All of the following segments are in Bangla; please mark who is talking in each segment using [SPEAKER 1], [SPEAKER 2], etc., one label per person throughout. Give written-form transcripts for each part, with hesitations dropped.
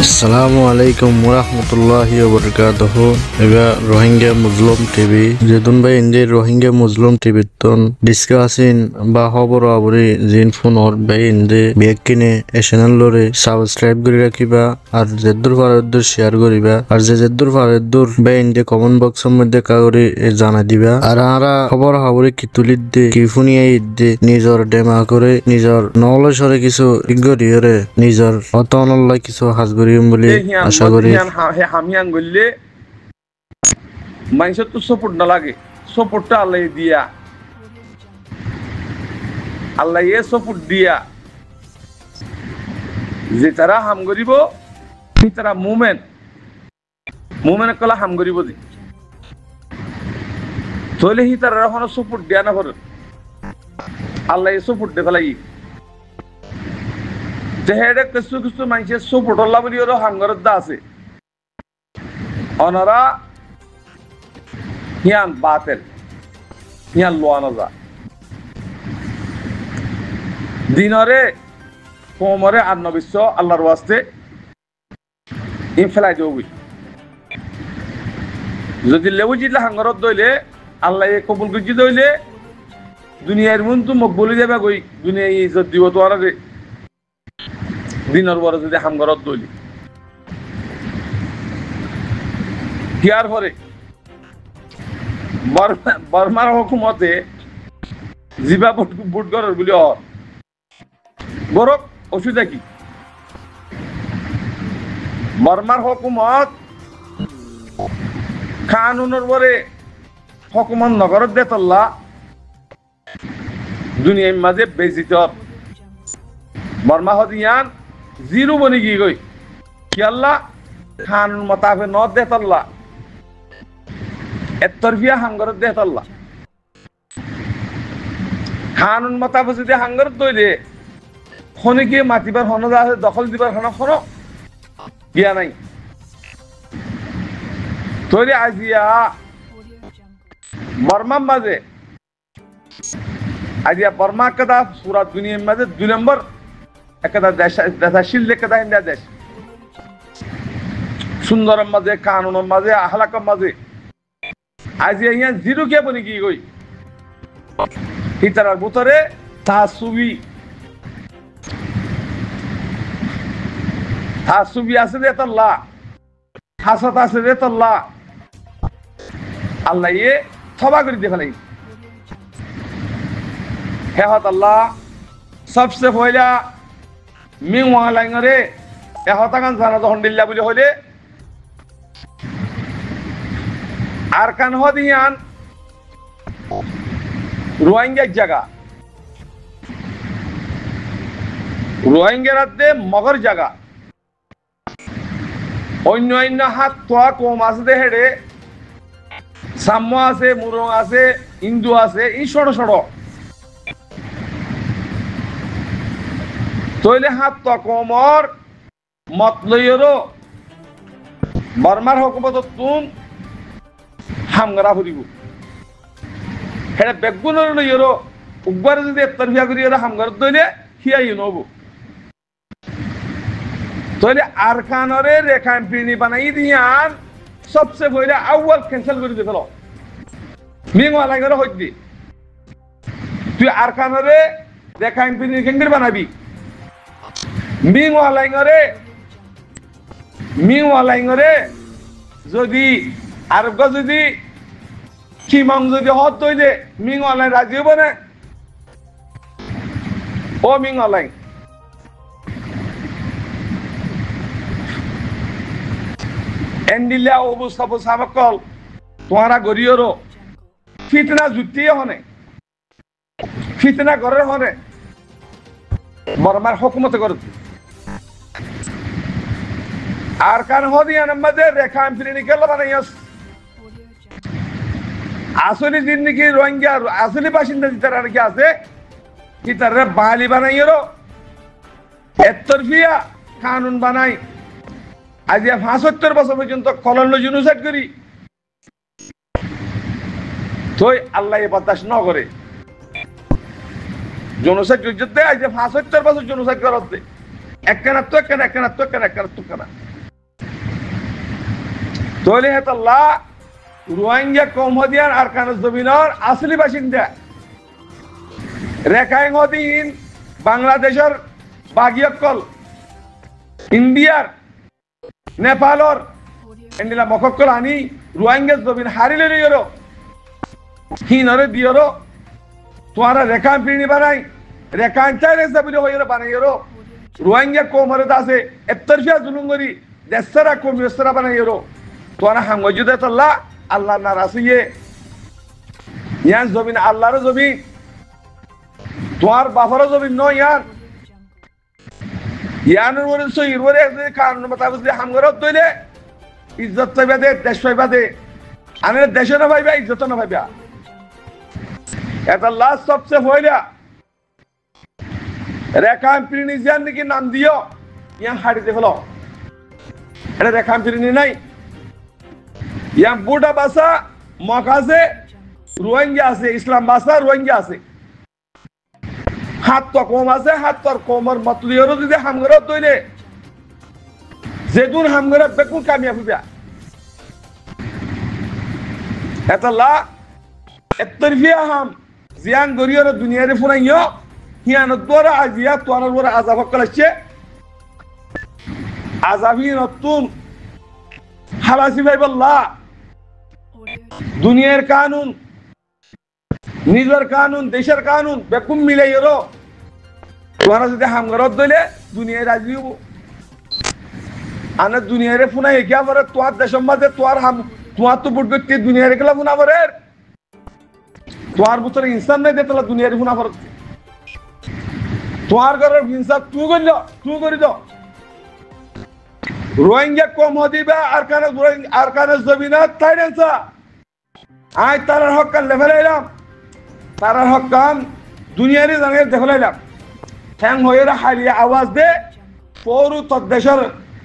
[SPEAKER 1] আসসালামু আলাইকুম ওরহমতুল্লাহি ওবরকাতুহু। এবা রোহিঙ্গা মুসলিম টিভি যেদুন ভাই ইন্দি রোহিঙ্গা মুসলিম টিভি তন ডিসকাসিন বা খবর আবরি জিন ফোন অর ভাই ইন্দি বেগ কিনে এ চ্যানেল লরে সাবস্ক্রাইব করে রাখিবা আর যেদুর ফারদুর শেয়ার করিবা আর যেদুর ফারদুর ভাই ইন্দি কমেন্ট বক্সের মধ্যে কাগরি জানা দিবা আর আরা খবর আবরি কি তুলিদ দে কি ফুনিয়ে ইদ্দে নিজর ডেমা করে নিজর নলেজরে কিছু ইগরিয়রে নিজর অতনল্লা কিছু হাজগরি বলে আশা করি।
[SPEAKER 2] হামিয়ান গল্লে মানুষের তো সপোর্ট না লাগে, সপোর্টটা আল্লাহ দিয়া, আল্লাহ সপোর্ট দিয়া যে তারা হাম করিব তারা মুমেন্ট কলা হাম করিব দি তাহলে হি তারা এখন সপোর্ট দিয়া না করে আল্লাহ সপোর্ট দে ফেলাই যেহেতু কিছু কিছু মানুষের সপোর্ট আল্লাহ বলি ওরা হাঙ্গরত দা আছে অনারা হিয়ান বাতেল হিয়ান লোয়ানো যা দিনরে কোমরে আর নবিশ্ব আল্লাহর ওয়াস্তে ইনফেলাই দেবই যদি লেবু জিতলে হাঙ্গরত দইলে আল্লাহ কবুল গুজি দইলে দুনিয়ার মন তো মোক বলি যাবে গই দুনিয়া ইজ্জত দিব তো আর দিনের বড় যদি হাঙ্গরত দইলি হিয়ার পরে বর্মার হুকুমতে জিবা বুট করার বলি বরক অসুবিধা কি বর্মার হুকুমত কানুনের পরে হুকুমত নগরত দেতল্লা দুনিয়ার মাঝে বেজিত বর্মা হদিয়ান জিরো বনি গিয়ে গই কি আল্লাহ কানুন মোতাবেক ন দেতল্লা এতরফিয়া হাঙ্গরত দেতল্লা কানুন মোতাবেক যদি হাঙ্গরত দইলে খনিকে মাতিবার হন আছে দখল দিবার হন গিয়া নাই তৈরি আজিয়া বর্মার মাঝে আজিয়া বর্মা কাদা পুরা দুনিয়ার মাঝে 2 নম্বর একটা দেশশীল একটা ইন্ডিয়া দেশ সুন্দরের মাঝে কানুনের মাঝে আহলাকের মাঝে আজিয়া ইয়া জিরো কে বনি কি গই হিতারার ভিতরে তাসুবি আছে রে তাল্লাহ হাসাত আছে রে তাল্লাহ আল্লাহ এ থবা করে দিয়ে ফেলাই হেহত আল্লাহ সবসে পয়লা মিং ওয়ালাইঙরে এহতাগান জানা যখন দিল্লা বলে হইলে আর কান হদিয়ান রোহিঙ্গার জায়গা রোহিঙ্গার রাতে মগর জায়গা অন্য অন্য হাত তোয়া কম আছে দে হেডে সাম্য আছে মুরং আছে ইন্দু আছে ই সড় তৈলে হাত তো কমর মত লইরো বর্মার হুকুমত তুন হামগরা ফুরিব হেডে বেগুনের লইরো উগবার যদি তরফিয়া করি হামগর দইলে হিয়াই নব তৈলে আরকানরে রেখা এমপিনি বানাই দিয়ান সবসে পয়লা আউয়াল ক্যান্সেল করে দে ফেলো মিং ওয়ালাইগরে হইদি তুই আরকানরে রেখা এমপিনি কেঙ্গির বানাবি মিং ওয়ালাইগরে যদি আরব যদি কিমাং যদি হত দইলে মিং ওয়ালাই রাজি হব না ও মিং ওয়ালাই এন্ডিলা অবস্থা সাবকল তোমারা গরিয়রো ফিতনা জুতিয়ে হনে ফিতনা করে হনে বর্মার হুকুমতে করে আর কান হদিয়ান মাঝে রেখা এমপিনি গেল বানাইয়াস আসলে জিন্দিগি রোহিঙ্গা আসলে বাসিন্দা তারা নাকি আছে কি তারা বাঙালি বানাইয়েরো এতরফিয়া কানুন বানাই আজ 75 বছর পর্যন্ত কলন্য জেনোসাইড করি তোই আল্লাহ বাতাস ন করে জেনোসাইড করতে আজ 75 বছর জেনোসাইড করতে একখানা তো একখানা একখানা তো একখানা একখানা তো একখানা তাহলে হেতাল্লাহ রোহিঙ্গা কম হদিয়ান আরকানুজ জমিনের আসলি বাসিন্দা রেখাইন হদিন বাংলাদেশের বাগিয়কল ইন্ডিয়ার নেপালর এন্ডিলা মকক্কল আনি রোহিঙ্গা জমিন হারিলে নিয়রো হিনরে দিয়রো তোমারা রেখান পিড়ি বানাই রেখান চাইলে জমিন হইরে বানাইরো রোহিঙ্গা কোমরে দাসে এত্তরফিয়া জুলুঙ্গরি দেশরা কমিয়সরা বানাইরো তোমারা হাঙ্গজুদে তাল্লাহ আল্লাহ নারাসিয়ে ইয়ান জমিন আল্লাহর জমিন তোমার বাফারও জমিন নয় ইয়ানের মনে সহির মনে কারণ মোতাবেক হামগরত দইলে ইজ্জত পাইবা দে দেশ পাইবা দে আনে দেশে না পাইবা ইজ্জত না পাইবা এটা লাস্ট সবচেয়ে হইলা রেখাম পিরিনি জিয়ান নাকি নাম দিও ইয়ান হাড়িতে ফেলো এটা রেখাম পিরিনি নাই ইয়ান বুড়া বাসা মকাজে রোহিঙ্গা আছে ইসলাম বাসা রোহিঙ্গা আছে হাত তো কম আছে হাত তোর কমর মতলিয়রও যদি হামগরত দইলে যেদুন হামগরত বেকুন কামিয়া ফুবিয়া এটা লা এত্তরফিয়া হাম জিয়ান গরিয়র দুনিয়ারে ফুনাইও হিয়ান দোরা আজিয়া তোয়ার ওরা আযাব কলাচ্ছে আযাবি নতুন হালাসি ভাইবাল্লাহ দুনিয়ার কানুন নিজের কানুন দেশের কানুন বেকুম মিলাইরো তোরা যদি হামগরত দইলে দুনিয়ায় রাজি হবো আনা দুনিয়ারে ফুনা একিয়া পরে তোর দেশের মাঝে তোর হাম তোমার তো বুট করতে দুনিয়ারে গেলা ফুনা পরে তোর ভিতরে ইনসান নাই দেতলা দুনিয়ারে ফুনা পরে তোর ঘরের ইনসান তুই করল তুই করি দাও রোহিঙ্গা কম হদিবা আর কানে জমিনা তাইরেনসা আই তারার হক কান লেভেলাইলাম তারার হক কান দুনিয়ারে জানিয়ে দেখলাইলাম ঠ্যাং হয়ে হারিয়ে আওয়াজ দে পৌরু তদ্দেশের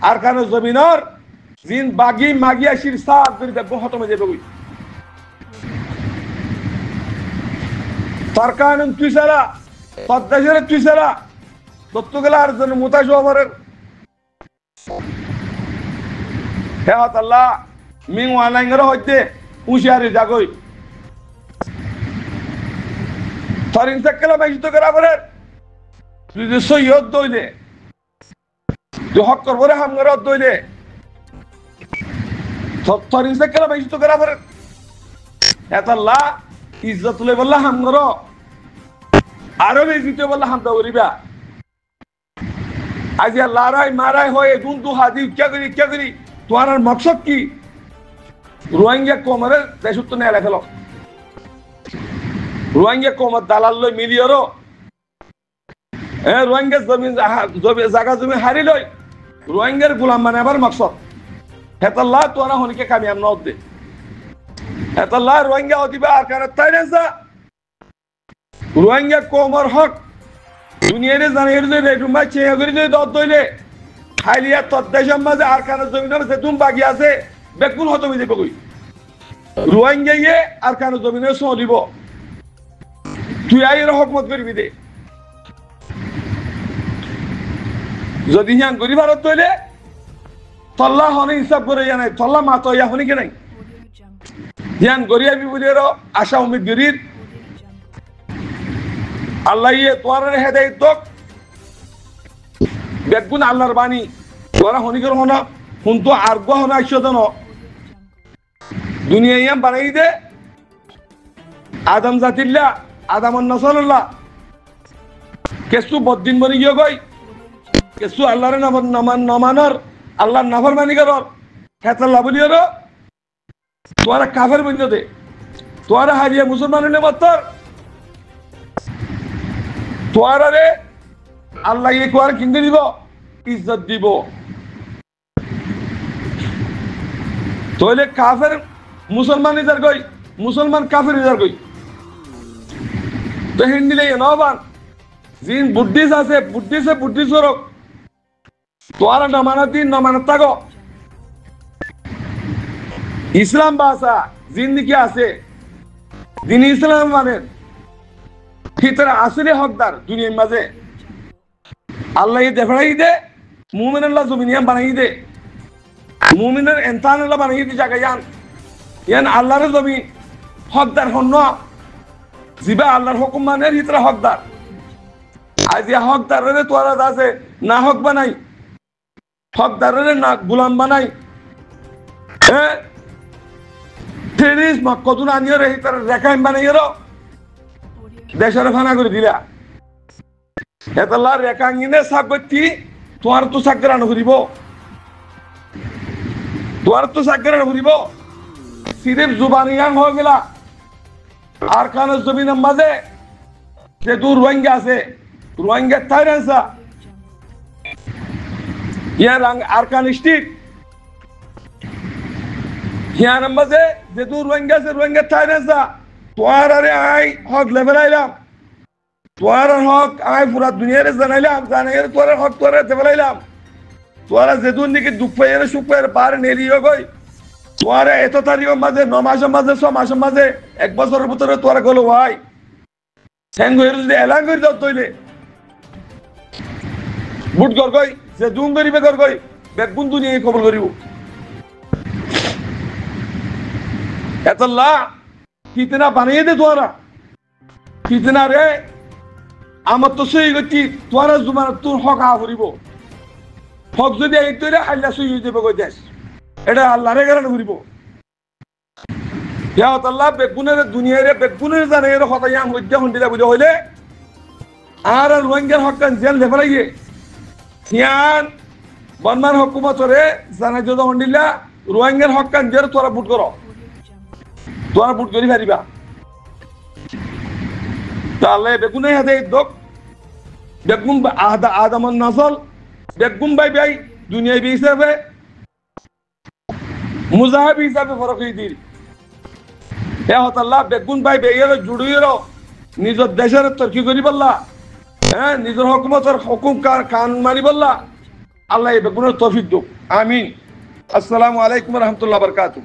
[SPEAKER 2] আর কানে জমিনের জিন বাগি মাগি আসির সাত করে দেখবো হতমে যাবে ওই তার কানুন তুই সারা তদ্দেশের তুই সারা দত্ত গেলা আর জন মুতাশ আমারের হে আল্লাহ মিং ওয়ালাইঙ্গর হইতে হুঁশিয়ারি জাগই তরিন সাক্কেলা মাইজিত করা বলে তুই যে সৈয়দ দইলে তুই হক করবরে হামগরত দইলে তরিন সাক্কেলা মাইজিত করা বলে এতাল্লাহ ইজ্জত লই বললা হামগর আরো বেজিতে বললা হামদা করিবা আজি লড়াই মারাই হয়ে দুন্দু হাদি क्या করি তোমার মকসদ কি রোহিঙ্গা কোমরে দেশত্ব নেয়া লেখলো রোহিঙ্গা কোমর দালাল লই মিলিয়রো রোহিঙ্গা জমিন জায়গা জমি হারি লই রোহিঙ্গার গোলাম বানাবার মকসদ হেতাল্লাহ তোরা হনিকে কামিয়াব নদ দে হেতাল্লাহ রোহিঙ্গা অদিবা আর কারণ তাই না রোহিঙ্গা কোমর হক দুনিয়ারে জানিয়ে যে রেডুমা চেয়ে করে যদি দর দইলে হাইলিয়া তদ্দেশের মাঝে আর কারণ জমিনের যে তুম বাকি আছে বেকুল হতো মিলে কই রোহিঙ্গা ইয়ে আর কারণ জমিনের চলিব তুই আইয়ের হকমত করবি দে যদি হিয়ান গরিব ভারত তৈলে তল্লা হনে হিসাব করে জানাই তল্লা মাত ইয়া হনি কে নাই হিয়ান গরিয়াবি বলিয়ের আশা উম্মিদ গরির আল্লাহ ইয়ে তোয়ার হেদায়ত দক বেগুন আল্লাহর বাণী তোরা হনি কর হনা হুনতো আর্গ হনা আইসদন দুনিয়া ইয়াম বানাই দে আদম জাতিল্লা আদামন নসল্লাহ কেসু বদ্দিন বনি গিয়ে গই কেসু আল্লাহর নমানর আল্লাহর নাফরমানি করর হেতাল্লাহ বলিয়র তোরা কাফের বন্য দে তোরা হারিয়ে মুসলমান হলে মাত্র তোরা রে আল্লাহ ইয়ে কোয়ার কিনতে দিব ইজ্জত দিব তাহলে কাফের মুসলমান ইজার গই মুসলমান কাফের ইজার গই তো হিন্দিলে নবান জিন বুদ্ধিস আছে বুদ্ধিস্বরক তোরা নমানাতি নমানত থাকো ইসলাম ভাষা জিন্দিগি আছে দিন ইসলাম মানে ভিতরে আসলে হকদার দুনিয়ার মাঝে আল্লাহ দেখাই দে মুমিন আল্লাহ জমিনিয়াম বানাই দে মুমিনের এনতান হলো বানিয়ে দি জায়গা ইয়ান আল্লাহর জমি হকদার হন জিবা আল্লাহর হুকুম মানের হিতরা হকদার আজ ইয়া হকদারের তোরা আছে না হক বানাই হকদারের না গুলাম বানাই হ্যাঁ তেরিস মক্কতুন আনিয়ে রে হিতরা রেখাইন বানাইয়ে রো দেশের ফানা করে দিলা এতলা রেখাঙ্গিনে সাগতি তোমার তো সাগরানো করিব তোমার তো সাগরানো করিব সিরিফ জুবানিয়াং হয়ে গেলা আর খান জমিনের মাঝে যে দূর রোহিঙ্গা আছে রোহিঙ্গা থাইরেন্সা ইয়ার আরকান স্টিক ইয়ার মাঝে যে দূর রোহিঙ্গা আছে রোহিঙ্গা থাইরেন্সা তোমার আরে আই হক লেভেল আইলাম তোমার হক আই পুরা দুনিয়ার জানাইলাম জানাইলে তোর হক তোর দেবলাইলাম তোরা যেদুন নাকি দুঃখ পাইয়ে সুখ পাইয়ে বার নেলিও গই তোরা এত তারিখের মাঝে 9 মাসের মাঝে 6 মাসের মাঝে 1 বছরের ভিতরে তোরা গেলো ভাই সেন গই যদি এলান করে দাও তইলে বুট কর গই যে দুম করিবে কর গই বেগুন দুনিয়া কবল করিব এতলা কিতনা বানিয়ে দে তোরা কিতনা রে আমার তো সই গতি তোরা জুমার তোর হক আ করিব হক যদি এই তৈরি আল্লাহ সই হয়ে যাবে দেশ এটা আল্লাহরে কারণে ঘুরিব আল্লাহ বেগুনের দুনিয়ারে বেগুনের জানে এর কথা ইয়াম হইতে হন্ডিলা বুঝে হইলে আর রোহিঙ্গার হক জেল লেফালাইয়ে ইয়ান বর্মার হুকুমতরে জানা যদি হন্ডিলা রোহিঙ্গার হক জেল তোরা বুট করো তোরা বুট করি পারিবা তাহলে বেগুনের হাতে দোক বেগুন আদামন নাসল বেগুন ভাই ভাই দুনিয়ায় হিসাবে মুজাহাবি হিসাবে ফরক হয়ে দিল আল্লাহ বেগুন ভাই বেয়ের জুড়িয়েরও নিজের দেশের তর্কি করি বললা হ্যাঁ নিজের হুকুমতের হুকুম কান মারি বললা আল্লাহ এই বেগুনের তৌফিক দুক আমিন আসসালামু আলাইকুম রহমতুল্লাহ বরকাতুহ